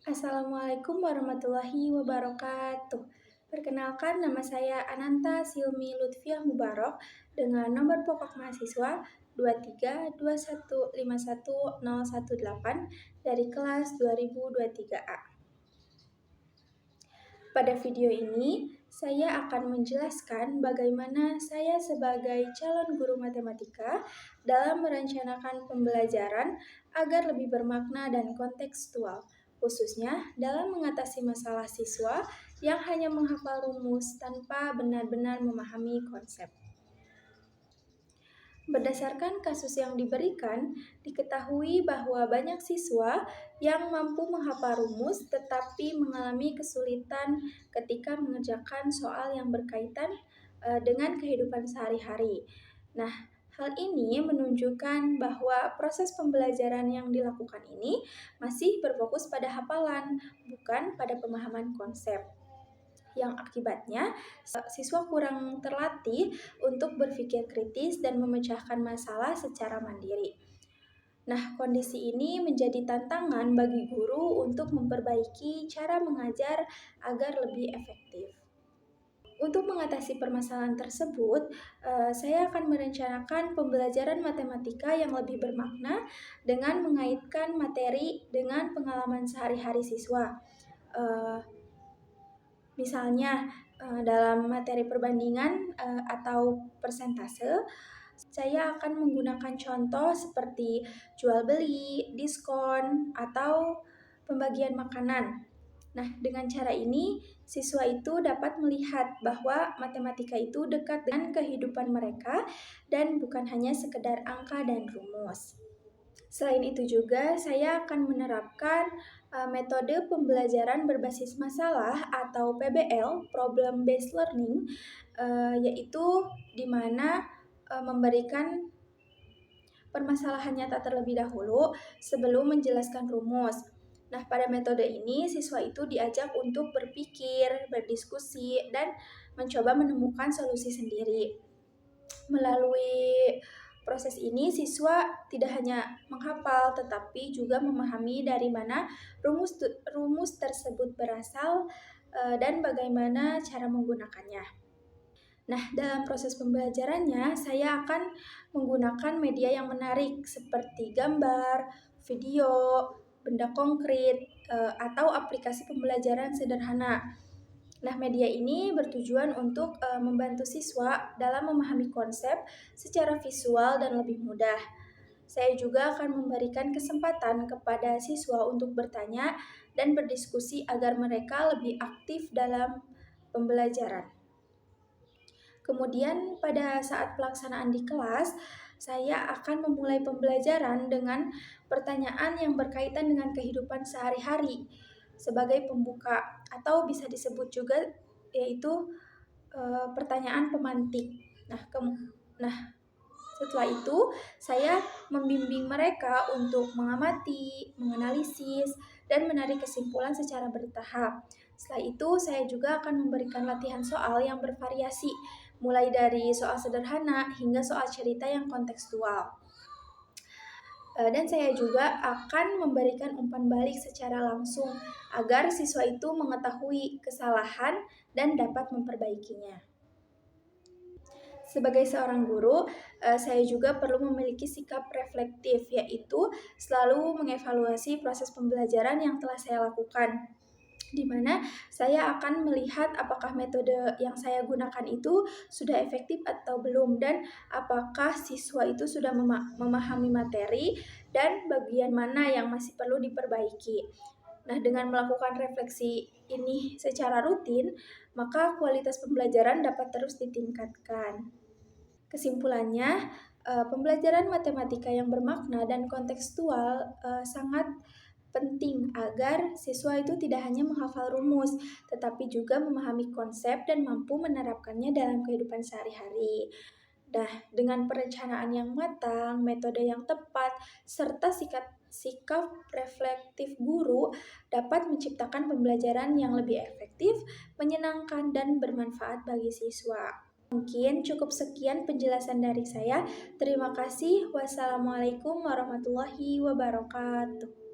Assalamualaikum warahmatullahi wabarakatuh. Perkenalkan, nama saya Ananta Silmi Lutfiah Mubarok dengan nomor pokok mahasiswa 232151018 dari kelas 2023A. Pada video ini, saya akan menjelaskan bagaimana saya sebagai calon guru matematika dalam merencanakan pembelajaran agar lebih bermakna dan kontekstual, khususnya dalam mengatasi masalah siswa yang hanya menghafal rumus tanpa benar-benar memahami konsep. Berdasarkan kasus yang diberikan, diketahui bahwa banyak siswa yang mampu menghafal rumus tetapi mengalami kesulitan ketika mengerjakan soal yang berkaitan dengan kehidupan sehari-hari. Nah, hal ini menunjukkan bahwa proses pembelajaran yang dilakukan ini masih berfokus pada hafalan, bukan pada pemahaman konsep, yang akibatnya siswa kurang terlatih untuk berpikir kritis dan memecahkan masalah secara mandiri. Nah, kondisi ini menjadi tantangan bagi guru untuk memperbaiki cara mengajar agar lebih efektif. Untuk mengatasi permasalahan tersebut, saya akan merencanakan pembelajaran matematika yang lebih bermakna dengan mengaitkan materi dengan pengalaman sehari-hari siswa. Misalnya, dalam materi perbandingan atau persentase, saya akan menggunakan contoh seperti jual beli, diskon, atau pembagian makanan. Nah, dengan cara ini, siswa itu dapat melihat bahwa matematika itu dekat dengan kehidupan mereka dan bukan hanya sekedar angka dan rumus. Selain itu juga, saya akan menerapkan metode pembelajaran berbasis masalah atau PBL, Problem Based Learning, yaitu di mana memberikan permasalahan nyata terlebih dahulu sebelum menjelaskan rumus. Nah, pada metode ini, siswa itu diajak untuk berpikir, berdiskusi, dan mencoba menemukan solusi sendiri. Melalui proses ini, siswa tidak hanya menghafal, tetapi juga memahami dari mana rumus tersebut berasal dan bagaimana cara menggunakannya. Nah, dalam proses pembelajarannya, saya akan menggunakan media yang menarik seperti gambar, video, benda konkret, atau aplikasi pembelajaran sederhana. Nah, media ini bertujuan untuk membantu siswa dalam memahami konsep secara visual dan lebih mudah. Saya juga akan memberikan kesempatan kepada siswa untuk bertanya dan berdiskusi agar mereka lebih aktif dalam pembelajaran. Kemudian pada saat pelaksanaan di kelas, saya akan memulai pembelajaran dengan pertanyaan yang berkaitan dengan kehidupan sehari-hari sebagai pembuka, atau bisa disebut juga yaitu pertanyaan pemantik. Nah, setelah itu saya membimbing mereka untuk mengamati, menganalisis, dan menarik kesimpulan secara bertahap. Setelah itu, saya juga akan memberikan latihan soal yang bervariasi, mulai dari soal sederhana hingga soal cerita yang kontekstual. Dan saya juga akan memberikan umpan balik secara langsung agar siswa itu mengetahui kesalahan dan dapat memperbaikinya. Sebagai seorang guru, saya juga perlu memiliki sikap reflektif, yaitu selalu mengevaluasi proses pembelajaran yang telah saya lakukan, di mana saya akan melihat apakah metode yang saya gunakan itu sudah efektif atau belum, dan apakah siswa itu sudah memahami materi dan bagian mana yang masih perlu diperbaiki. Nah, dengan melakukan refleksi ini secara rutin, maka kualitas pembelajaran dapat terus ditingkatkan. Kesimpulannya, pembelajaran matematika yang bermakna dan kontekstual sangat penting agar siswa itu tidak hanya menghafal rumus, tetapi juga memahami konsep dan mampu menerapkannya dalam kehidupan sehari-hari. Nah, dengan perencanaan yang matang, metode yang tepat, serta sikap reflektif guru dapat menciptakan pembelajaran yang lebih efektif, menyenangkan, dan bermanfaat bagi siswa. Mungkin cukup sekian penjelasan dari saya. Terima kasih. Wassalamualaikum warahmatullahi wabarakatuh.